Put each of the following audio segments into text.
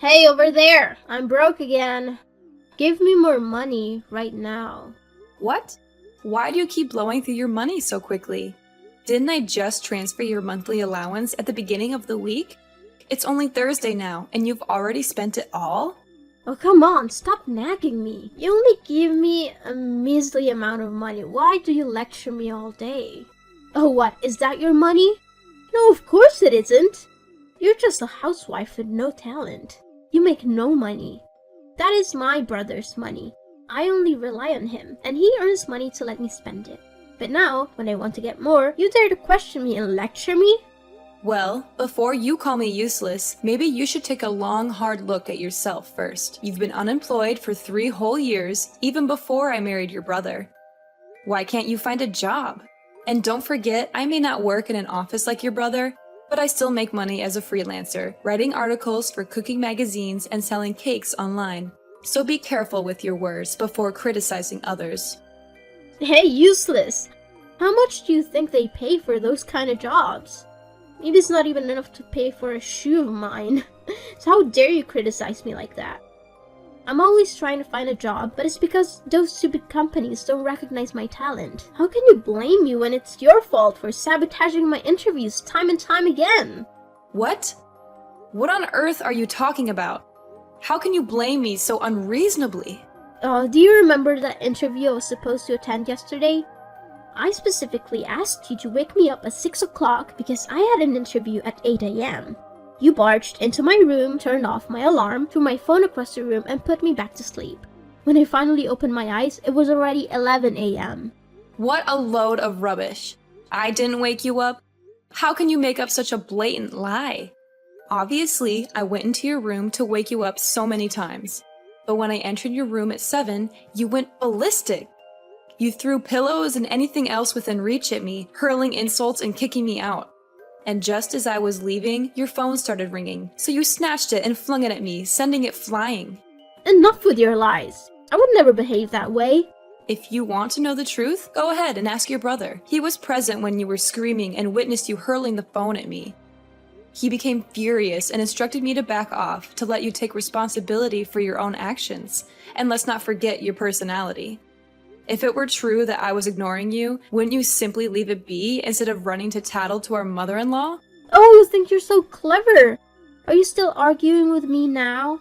Hey, over there! I'm broke again. Give me more money right now. What? Why do you keep blowing through your money so quickly? Didn't I just transfer your monthly allowance at the beginning of the week? It's only Thursday now, and you've already spent it all? Oh, come on, stop nagging me. You only give me a measly amount of money. Why do you lecture me all day? Oh, what? Is that your money? No, of course it isn't. You're just a housewife with no talent. You make no money. That is my brother's money. I only rely on him, and he earns money to let me spend it. But now, when I want to get more, you dare to question me and lecture me? Well, before you call me useless, maybe you should take a long, hard look at yourself first. You've been unemployed for 3 whole years, even before I married your brother. Why can't you find a job? And don't forget, I may not work in an office like your brother, but I still make money as a freelancer, writing articles for cooking magazines and selling cakes online. So be careful with your words before criticizing others. Hey, useless! How much do you think they pay for those kind of jobs? Maybe it's not even enough to pay for a shoe of mine. So how dare you criticize me like that? I'm always trying to find a job, but it's because those stupid companies don't recognize my talent. How can you blame me when it's your fault for sabotaging my interviews time and time again? What? What on earth are you talking about? How can you blame me so unreasonably? Do you remember that interview I was supposed to attend yesterday? I specifically asked you to wake me up at 6 o'clock because I had an interview at 8 a.m. You barged into my room, turned off my alarm, threw my phone across the room, and put me back to sleep. When I finally opened my eyes, it was already 11 a.m. What a load of rubbish. I didn't wake you up? How can you make up such a blatant lie? Obviously, I went into your room to wake you up so many times. But when I entered your room at 7, you went ballistic. You threw pillows and anything else within reach at me, hurling insults and kicking me out. And just as I was leaving, your phone started ringing, so you snatched it and flung it at me, sending it flying. Enough with your lies. I would never behave that way. If you want to know the truth, go ahead and ask your brother. He was present when you were screaming and witnessed you hurling the phone at me. He became furious and instructed me to back off to let you take responsibility for your own actions, and let's not forget your personality. If it were true that I was ignoring you, wouldn't you simply leave it be instead of running to tattle to our mother-in-law? Oh, you think you're so clever! Are you still arguing with me now?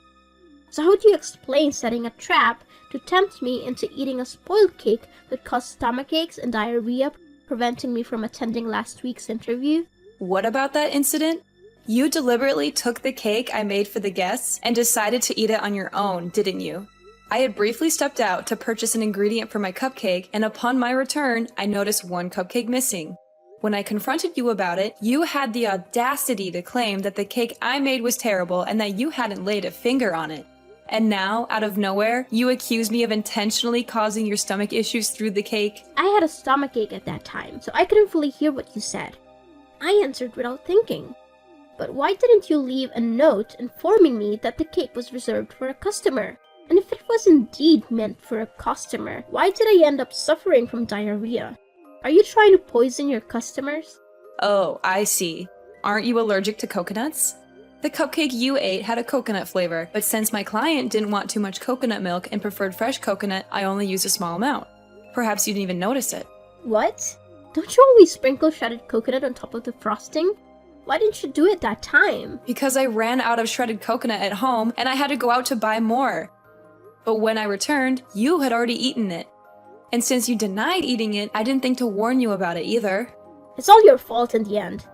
So how do you explain setting a trap to tempt me into eating a spoiled cake that caused stomachaches and diarrhea, preventing me from attending last week's interview? What about that incident? You deliberately took the cake I made for the guests and decided to eat it on your own, didn't you? I had briefly stepped out to purchase an ingredient for my cupcake, and upon my return, I noticed one cupcake missing. When I confronted you about it, you had the audacity to claim that the cake I made was terrible and that you hadn't laid a finger on it. And now, out of nowhere, you accuse me of intentionally causing your stomach issues through the cake? I had a stomachache at that time, so I couldn't fully hear what you said. I answered without thinking. But why didn't you leave a note informing me that the cake was reserved for a customer? And if it was indeed meant for a customer, why did I end up suffering from diarrhea? Are you trying to poison your customers? Oh, I see. Aren't you allergic to coconuts? The cupcake you ate had a coconut flavor, but since my client didn't want too much coconut milk and preferred fresh coconut, I only used a small amount. Perhaps you didn't even notice it. What? Don't you always sprinkle shredded coconut on top of the frosting? Why didn't you do it that time? Because I ran out of shredded coconut at home and I had to go out to buy more. But when I returned, you had already eaten it. And since you denied eating it, I didn't think to warn you about it either. It's all your fault in the end.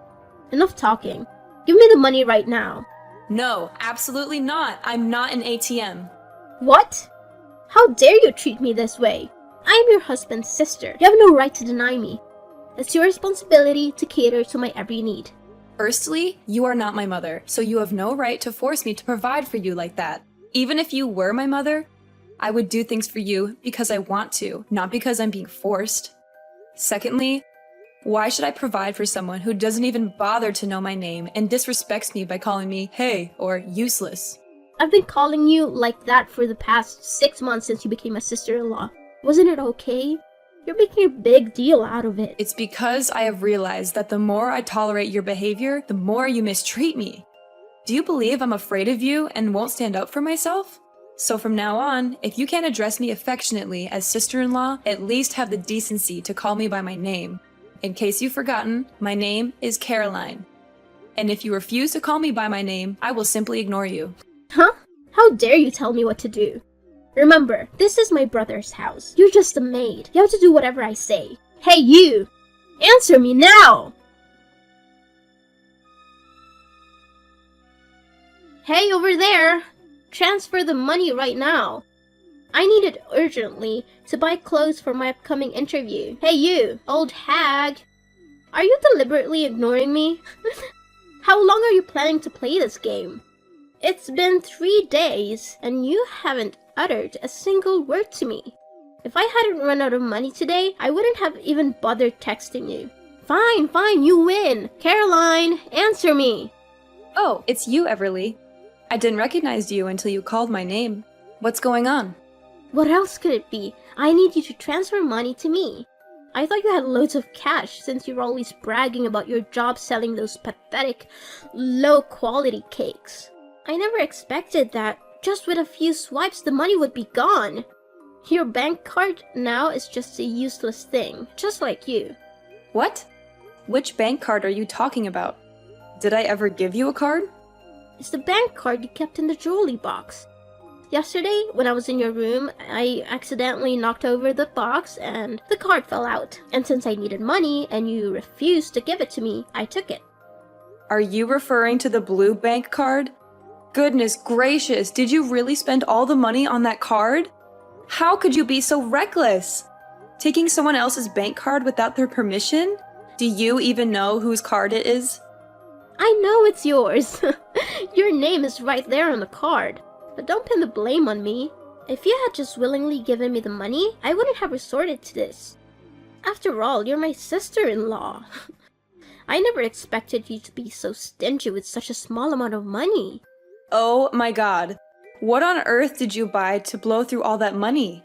Enough talking. Give me the money right now. No, absolutely not. I'm not an ATM. What? How dare you treat me this way? I am your husband's sister. You have no right to deny me. It's your responsibility to cater to my every need. Firstly, you are not my mother, so you have no right to force me to provide for you like that. Even if you were my mother, I would do things for you because I want to, not because I'm being forced. Secondly, why should I provide for someone who doesn't even bother to know my name and disrespects me by calling me hey or useless? I've been calling you like that for the past 6 months since you became my sister-in-law. Wasn't it okay? You're making a big deal out of it. It's because I have realized that the more I tolerate your behavior, the more you mistreat me. Do you believe I'm afraid of you and won't stand up for myself? So from now on, if you can't address me affectionately as sister-in-law, at least have the decency to call me by my name. In case you've forgotten, my name is Caroline. And if you refuse to call me by my name, I will simply ignore you. Huh? How dare you tell me what to do? Remember, this is my brother's house. You're just a maid. You have to do whatever I say. Hey, you! Answer me now! Hey, over there! Transfer the money right now. I need it urgently to buy clothes for my upcoming interview. Hey, you, old hag! Are you deliberately ignoring me? How long are you planning to play this game? It's been 3 days, and you haven't uttered a single word to me. If I hadn't run out of money today, I wouldn't have even bothered texting you. Fine, you win. Caroline, answer me. Oh, it's you, Everly. I didn't recognize you until you called my name. What's going on? What else could it be? I need you to transfer money to me. I thought you had loads of cash since you're always bragging about your job selling those pathetic, low-quality cakes. I never expected that just with a few swipes the money would be gone. Your bank card now is just a useless thing, just like you. What? Which bank card are you talking about? Did I ever give you a card? It's the bank card you kept in the jewelry box. Yesterday, when I was in your room, I accidentally knocked over the box and the card fell out. And since I needed money and you refused to give it to me, I took it. Are you referring to the blue bank card? Goodness gracious, did you really spend all the money on that card? How could you be so reckless? Taking someone else's bank card without their permission? Do you even know whose card it is? I know it's yours. Your name is right there on the card. But don't pin the blame on me. If you had just willingly given me the money, I wouldn't have resorted to this. After all, you're my sister-in-law. I never expected you to be so stingy with such a small amount of money. Oh my god. What on earth did you buy to blow through all that money?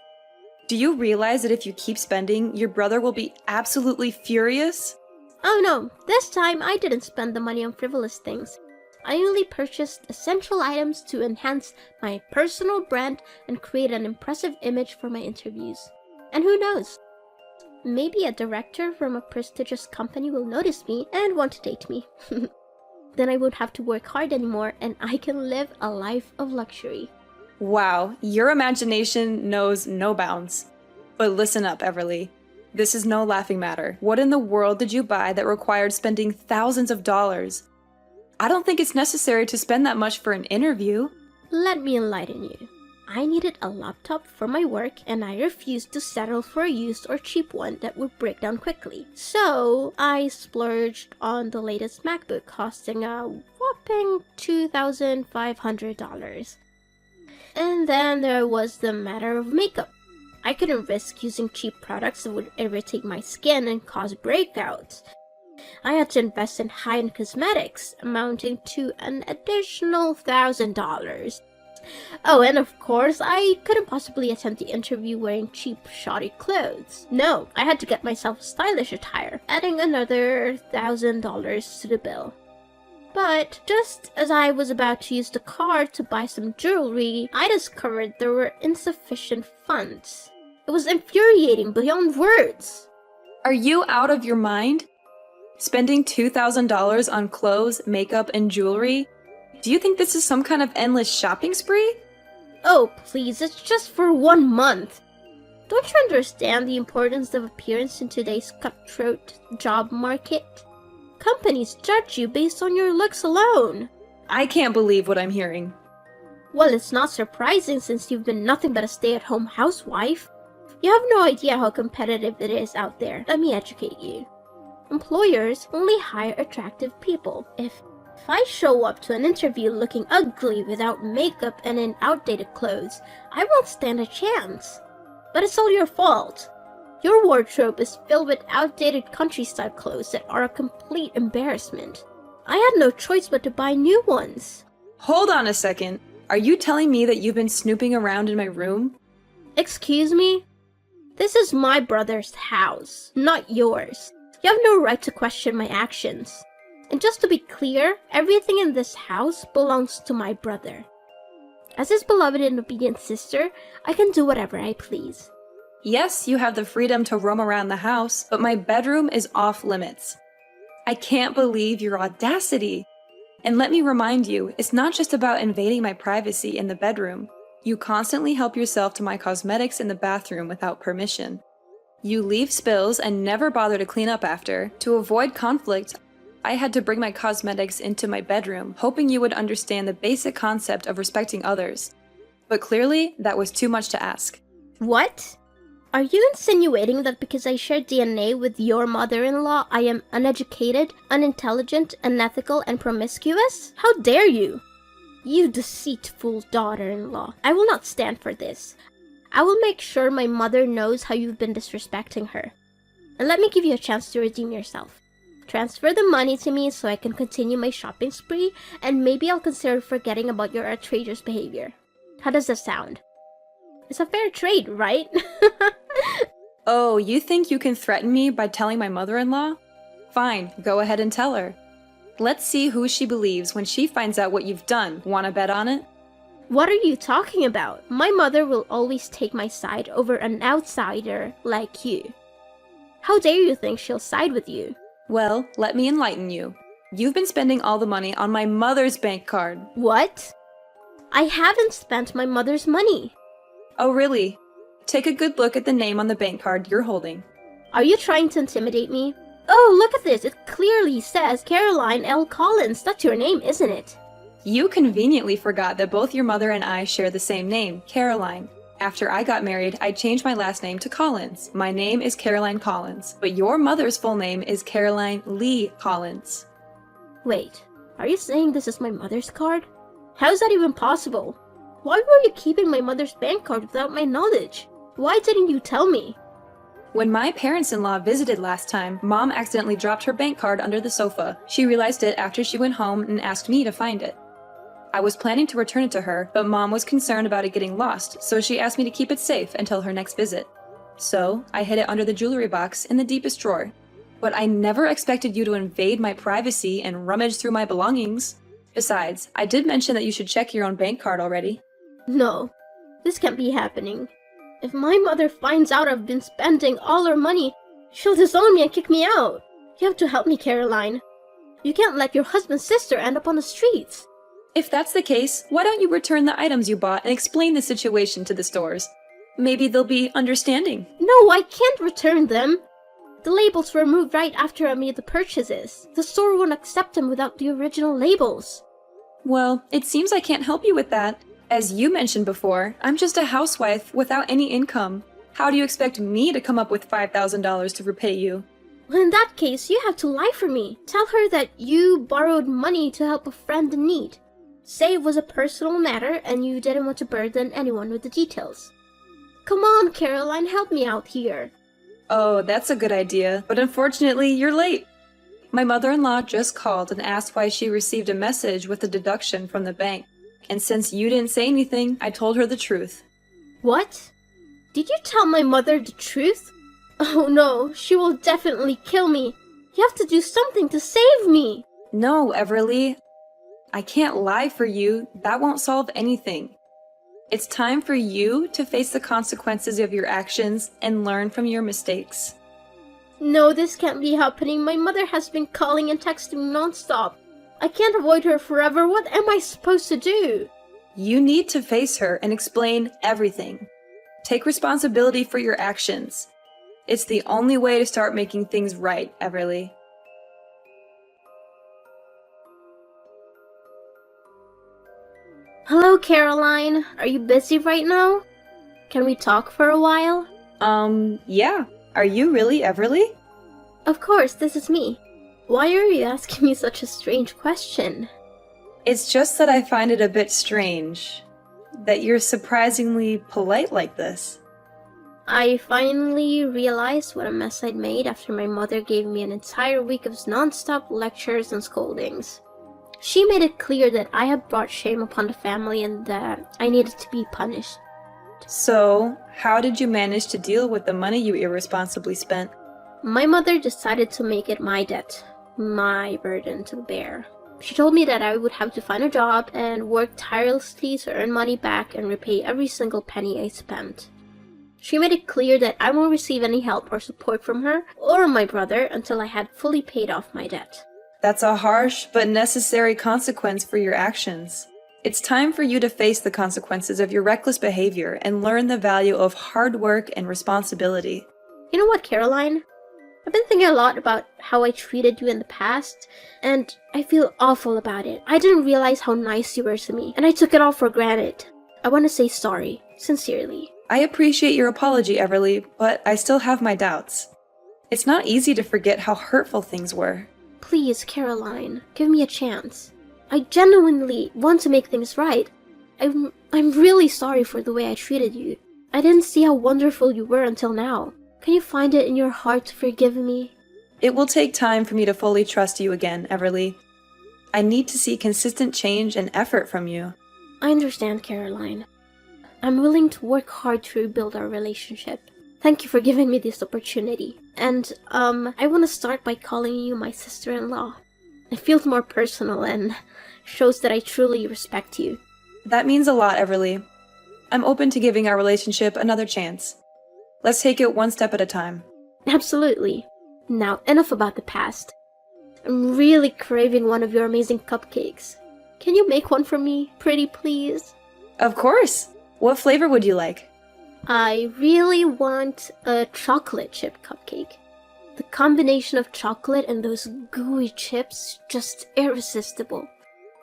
Do you realize that if you keep spending, your brother will be absolutely furious? Oh no, this time I didn't spend the money on frivolous things. I only purchased essential items to enhance my personal brand and create an impressive image for my interviews. And who knows? Maybe a director from a prestigious company will notice me and want to date me. Then I won't have to work hard anymore and I can live a life of luxury. Wow, your imagination knows no bounds. But listen up, Everly. This is no laughing matter. What in the world did you buy that required spending thousands of dollars? I don't think it's necessary to spend that much for an interview. Let me enlighten you. I needed a laptop for my work and I refused to settle for a used or cheap one that would break down quickly. So I splurged on the latest MacBook costing a whopping $2,500. And then there was the matter of makeup. I couldn't risk using cheap products that would irritate my skin and cause breakouts. I had to invest in high-end cosmetics, amounting to an additional $1,000. Oh, and of course, I couldn't possibly attend the interview wearing cheap, shoddy clothes. No, I had to get myself stylish attire, adding another $1,000 to the bill. But just as I was about to use the card to buy some jewelry, I discovered there were insufficient funds. It was infuriating beyond words. Are you out of your mind? Spending $2,000 on clothes, makeup, and jewelry? Do you think this is some kind of endless shopping spree? Oh, please, it's just for 1 month. Don't you understand the importance of appearance in today's cutthroat job market? Companies judge you based on your looks alone. I can't believe what I'm hearing. Well, it's not surprising since you've been nothing but a stay-at-home housewife. You have no idea how competitive it is out there. Let me educate you. Employers only hire attractive people. If I show up to an interview looking ugly without makeup and in outdated clothes, I won't stand a chance. But it's all your fault. Your wardrobe is filled with outdated countryside clothes that are a complete embarrassment. I had no choice but to buy new ones. Hold on a second. Are you telling me that you've been snooping around in my room? Excuse me? This is my brother's house, not yours. You have no right to question my actions. And just to be clear, everything in this house belongs to my brother. As his beloved and obedient sister, I can do whatever I please. Yes, you have the freedom to roam around the house, but my bedroom is off limits. I can't believe your audacity. And let me remind you, it's not just about invading my privacy in the bedroom. You constantly help yourself to my cosmetics in the bathroom without permission. You leave spills and never bother to clean up after. To avoid conflict, I had to bring my cosmetics into my bedroom, hoping you would understand the basic concept of respecting others. But clearly, that was too much to ask. What? Are you insinuating that because I share DNA with your mother-in-law, I am uneducated, unintelligent, unethical, and promiscuous? How dare you? You deceitful daughter-in-law. I will not stand for this. I will make sure my mother knows how you've been disrespecting her. And let me give you a chance to redeem yourself. Transfer the money to me so I can continue my shopping spree, and maybe I'll consider forgetting about your outrageous behavior. How does that sound? It's a fair trade, right? Oh, you think you can threaten me by telling my mother-in-law? Fine, go ahead and tell her. Let's see who she believes when she finds out what you've done. Wanna bet on it? What are you talking about? My mother will always take my side over an outsider like you. How dare you think she'll side with you? Well, let me enlighten you. You've been spending all the money on my mother's bank card. What? I haven't spent my mother's money. Oh, really? Take a good look at the name on the bank card you're holding. Are you trying to intimidate me? Oh, look at this. It clearly says Caroline L. Collins. That's your name, isn't it? You conveniently forgot that both your mother and I share the same name, Caroline. After I got married, I changed my last name to Collins. My name is Caroline Collins, but your mother's full name is Caroline Lee Collins. Wait, are you saying this is my mother's card? How is that even possible? Why were you keeping my mother's bank card without my knowledge? Why didn't you tell me? When my parents-in-law visited last time, Mom accidentally dropped her bank card under the sofa. She realized it after she went home and asked me to find it. I was planning to return it to her, but Mom was concerned about it getting lost, so she asked me to keep it safe until her next visit. So, I hid it under the jewelry box in the deepest drawer. But I never expected you to invade my privacy and rummage through my belongings. Besides, I did mention that you should check your own bank card already. No, this can't be happening. If my mother finds out I've been spending all her money, she'll disown me and kick me out. You have to help me, Caroline. You can't let your husband's sister end up on the streets. If that's the case, why don't you return the items you bought and explain the situation to the stores? Maybe they'll be understanding. No, I can't return them. The labels were removed right after I made the purchases. The store won't accept them without the original labels. Well, it seems I can't help you with that. As you mentioned before, I'm just a housewife without any income. How do you expect me to come up with $5,000 to repay you? Well, in that case, you have to lie for me. Tell her that you borrowed money to help a friend in need. Say it was a personal matter and you didn't want to burden anyone with the details. Come on, Caroline, help me out here. Oh, that's a good idea, but unfortunately, you're late. My mother-in-law just called and asked why she received a message with a deduction from the bank. And since you didn't say anything, I told her the truth. What? Did you tell my mother the truth? Oh no, she will definitely kill me. You have to do something to save me. No, Everly. I can't lie for you. That won't solve anything. It's time for you to face the consequences of your actions and learn from your mistakes. No, this can't be happening. My mother has been calling and texting nonstop. I can't avoid her forever. What am I supposed to do? You need to face her and explain everything. Take responsibility for your actions. It's the only way to start making things right, Everly. Hello, Caroline. Are you busy right now? Can we talk for a while? Yeah. Are you really Everly? Of course, this is me. Why are you asking me such a strange question? It's just that I find it a bit strange that you're surprisingly polite like this. I finally realized what a mess I'd made after my mother gave me an entire week of non-stop lectures and scoldings. She made it clear that I had brought shame upon the family and that I needed to be punished. So, how did you manage to deal with the money you irresponsibly spent? My mother decided to make it my debt. my burden to bear. She told me that I would have to find a job and work tirelessly to earn money back and repay every single penny I spent. She made it clear that I won't receive any help or support from her or my brother until I had fully paid off my debt. That's a harsh but necessary consequence for your actions. It's time for you to face the consequences of your reckless behavior and learn the value of hard work and responsibility. You know what, Caroline? I've been thinking a lot about how I treated you in the past, and I feel awful about it. I didn't realize how nice you were to me, and I took it all for granted. I want to say sorry, sincerely. I appreciate your apology, Everly, but I still have my doubts. It's not easy to forget how hurtful things were. Please, Caroline, give me a chance. I genuinely want to make things right. I'm really sorry for the way I treated you. I didn't see how wonderful you were until now. Can you find it in your heart to forgive me? It will take time for me to fully trust you again, Everly. I need to see consistent change and effort from you. I understand, Caroline. I'm willing to work hard to rebuild our relationship. Thank you for giving me this opportunity. And, I want to start by calling you my sister-in-law. It feels more personal and shows that I truly respect you. That means a lot, Everly. I'm open to giving our relationship another chance. Let's take it one step at a time. Absolutely. Now, enough about the past. I'm really craving one of your amazing cupcakes. Can you make one for me, pretty please? Of course! What flavor would you like? I really want a chocolate chip cupcake. The combination of chocolate and those gooey chips, just irresistible.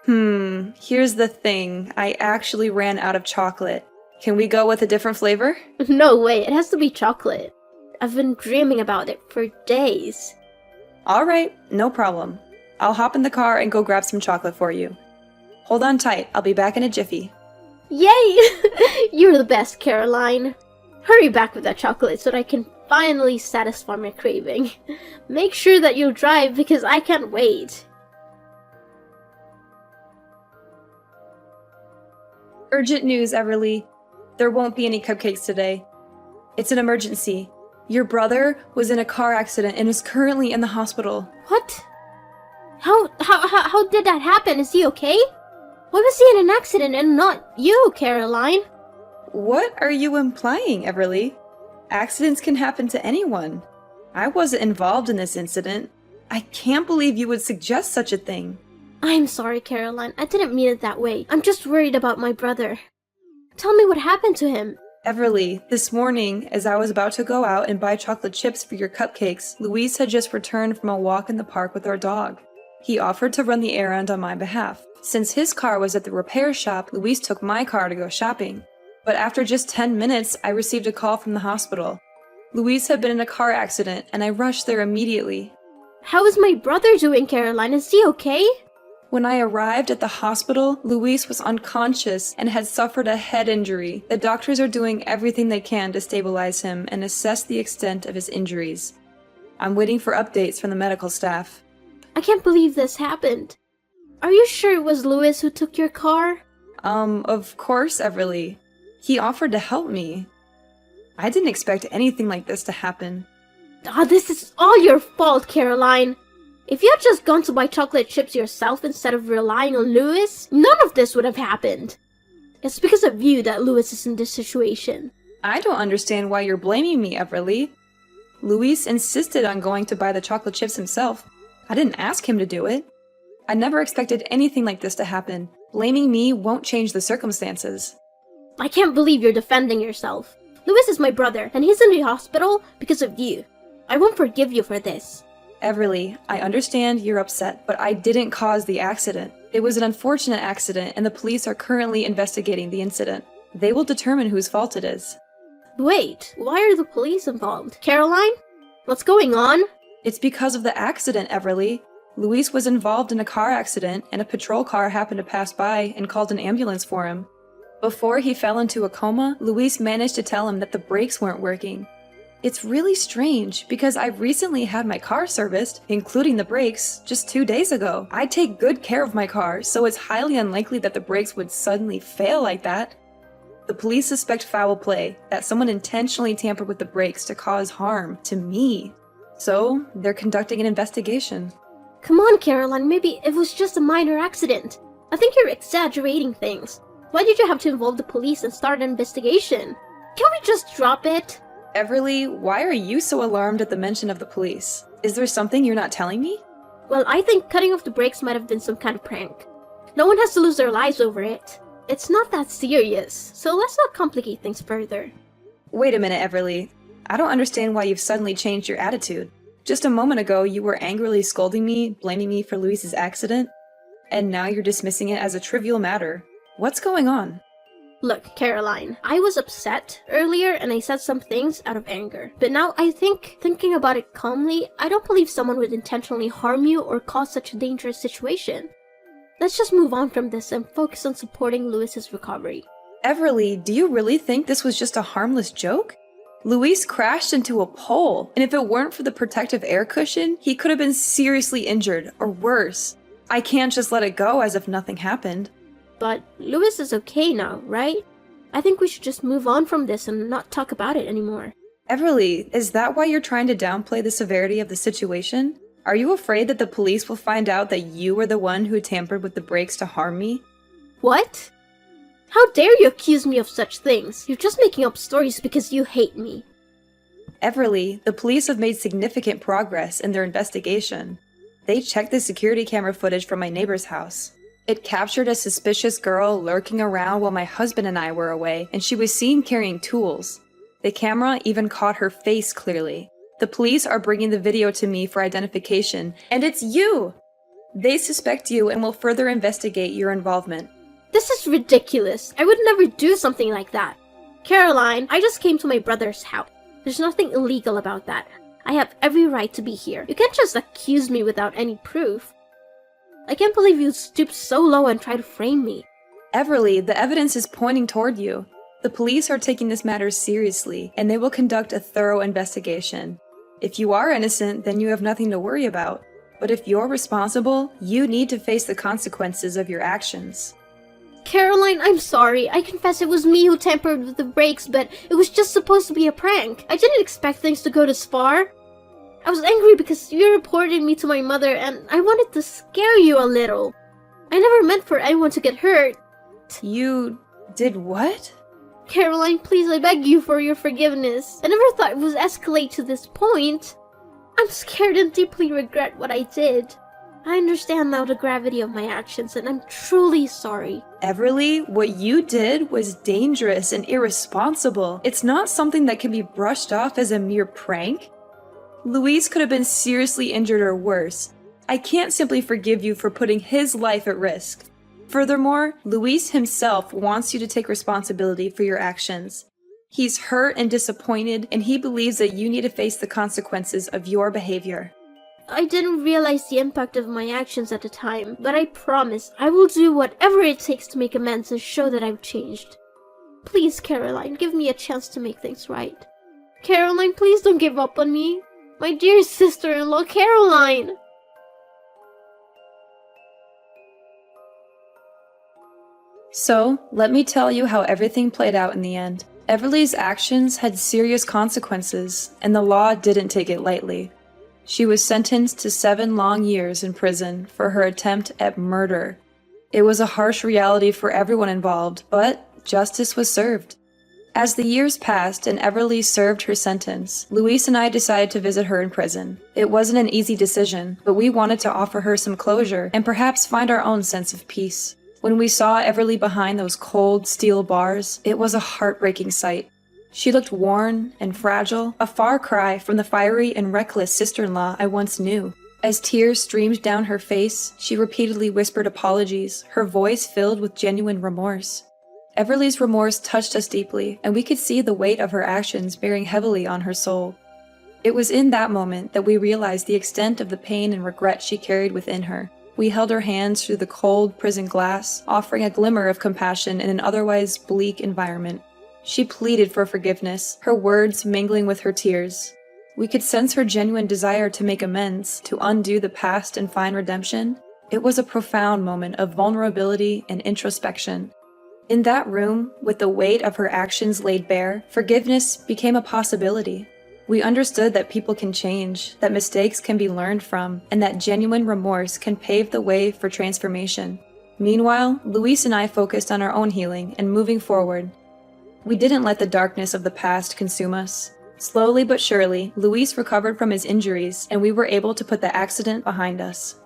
Here's the thing. I actually ran out of chocolate. Can we go with a different flavor? No way, it has to be chocolate. I've been dreaming about it for days. Alright, no problem. I'll hop in the car and go grab some chocolate for you. Hold on tight, I'll be back in a jiffy. Yay! You're the best, Caroline. Hurry back with that chocolate so that I can finally satisfy my craving. Make sure that you'll drive because I can't wait. Urgent news, Everly. There won't be any cupcakes today. It's an emergency. Your brother was in a car accident and is currently in the hospital. What? How did that happen? Is he okay? Why was he in an accident and not you, Caroline? What are you implying, Everly? Accidents can happen to anyone. I wasn't involved in this incident. I can't believe you would suggest such a thing. I'm sorry, Caroline. I didn't mean it that way. I'm just worried about my brother. Tell me what happened to him. Everly, this morning, as I was about to go out and buy chocolate chips for your cupcakes, Luis had just returned from a walk in the park with our dog. He offered to run the errand on my behalf. Since his car was at the repair shop, Luis took my car to go shopping. But after just 10 minutes, I received a call from the hospital. Luis had been in a car accident, and I rushed there immediately. How is my brother doing, Caroline? Is he okay? When I arrived at the hospital, Luis was unconscious and had suffered a head injury. The doctors are doing everything they can to stabilize him and assess the extent of his injuries. I'm waiting for updates from the medical staff. I can't believe this happened. Are you sure it was Luis who took your car? Of course, Everly. He offered to help me. I didn't expect anything like this to happen. This is all your fault, Caroline. If you had just gone to buy chocolate chips yourself instead of relying on Luis, none of this would have happened. It's because of you that Luis is in this situation. I don't understand why you're blaming me, Everly. Luis insisted on going to buy the chocolate chips himself. I didn't ask him to do it. I never expected anything like this to happen. Blaming me won't change the circumstances. I can't believe you're defending yourself. Luis is my brother, and he's in the hospital because of you. I won't forgive you for this. Everly, I understand you're upset, but I didn't cause the accident. It was an unfortunate accident, and the police are currently investigating the incident. They will determine whose fault it is. Wait, why are the police involved? Caroline? What's going on? It's because of the accident, Everly. Luis was involved in a car accident, and a patrol car happened to pass by and called an ambulance for him. Before he fell into a coma, Luis managed to tell him that the brakes weren't working. It's really strange, because I've recently had my car serviced, including the brakes, just 2 days ago. I take good care of my car, so it's highly unlikely that the brakes would suddenly fail like that. The police suspect foul play, that someone intentionally tampered with the brakes to cause harm to me. So, they're conducting an investigation. Come on, Caroline, maybe it was just a minor accident. I think you're exaggerating things. Why did you have to involve the police and start an investigation? Can't we just drop it? Everly, why are you so alarmed at the mention of the police? Is there something you're not telling me? Well, I think cutting off the brakes might have been some kind of prank. No one has to lose their lives over it. It's not that serious, so let's not complicate things further. Wait a minute, Everly. I don't understand why you've suddenly changed your attitude. Just a moment ago, you were angrily scolding me, blaming me for Luis's accident, and now you're dismissing it as a trivial matter. What's going on? Look, Caroline, I was upset earlier and I said some things out of anger. But now I think, thinking about it calmly, I don't believe someone would intentionally harm you or cause such a dangerous situation. Let's just move on from this and focus on supporting Luis's recovery. Everly, do you really think this was just a harmless joke? Luis crashed into a pole, and if it weren't for the protective air cushion, he could have been seriously injured, or worse. I can't just let it go as if nothing happened. But Luis is okay now, right? I think we should just move on from this and not talk about it anymore. Everly, is that why you're trying to downplay the severity of the situation? Are you afraid that the police will find out that you were the one who tampered with the brakes to harm me? What? How dare you accuse me of such things? You're just making up stories because you hate me. Everly, the police have made significant progress in their investigation. They checked the security camera footage from my neighbor's house. It captured a suspicious girl lurking around while my husband and I were away, and she was seen carrying tools. The camera even caught her face clearly. The police are bringing the video to me for identification, and it's you! They suspect you and will further investigate your involvement. This is ridiculous. I would never do something like that. Caroline, I just came to my brother's house. There's nothing illegal about that. I have every right to be here. You can't just accuse me without any proof. I can't believe you stooped so low and tried to frame me. Everly, the evidence is pointing toward you. The police are taking this matter seriously, and they will conduct a thorough investigation. If you are innocent, then you have nothing to worry about. But if you're responsible, you need to face the consequences of your actions. Caroline, I'm sorry. I confess it was me who tampered with the brakes, but it was just supposed to be a prank. I didn't expect things to go this far. I was angry because you reported me to my mother and I wanted to scare you a little. I never meant for anyone to get hurt. You did what? Caroline, please, I beg you for your forgiveness. I never thought it would escalate to this point. I'm scared and deeply regret what I did. I understand now the gravity of my actions and I'm truly sorry. Everly, what you did was dangerous and irresponsible. It's not something that can be brushed off as a mere prank. Luis could have been seriously injured or worse. I can't simply forgive you for putting his life at risk. Furthermore, Luis himself wants you to take responsibility for your actions. He's hurt and disappointed, and he believes that you need to face the consequences of your behavior. I didn't realize the impact of my actions at the time, but I promise I will do whatever it takes to make amends and show that I've changed. Please, Caroline, give me a chance to make things right. Caroline, please don't give up on me. My dear sister-in-law, Caroline! So, let me tell you how everything played out in the end. Everly's actions had serious consequences, and the law didn't take it lightly. She was sentenced to 7 long years in prison for her attempt at murder. It was a harsh reality for everyone involved, but justice was served. As the years passed and Everly served her sentence, Luis and I decided to visit her in prison. It wasn't an easy decision, but we wanted to offer her some closure and perhaps find our own sense of peace. When we saw Everly behind those cold steel bars, it was a heartbreaking sight. She looked worn and fragile, a far cry from the fiery and reckless sister-in-law I once knew. As tears streamed down her face, she repeatedly whispered apologies, her voice filled with genuine remorse. Everly's remorse touched us deeply, and we could see the weight of her actions bearing heavily on her soul. It was in that moment that we realized the extent of the pain and regret she carried within her. We held her hands through the cold prison glass, offering a glimmer of compassion in an otherwise bleak environment. She pleaded for forgiveness, her words mingling with her tears. We could sense her genuine desire to make amends, to undo the past and find redemption. It was a profound moment of vulnerability and introspection. In that room, with the weight of her actions laid bare, forgiveness became a possibility. We understood that people can change, that mistakes can be learned from, and that genuine remorse can pave the way for transformation. Meanwhile, Luis and I focused on our own healing and moving forward. We didn't let the darkness of the past consume us. Slowly but surely, Luis recovered from his injuries, and we were able to put the accident behind us.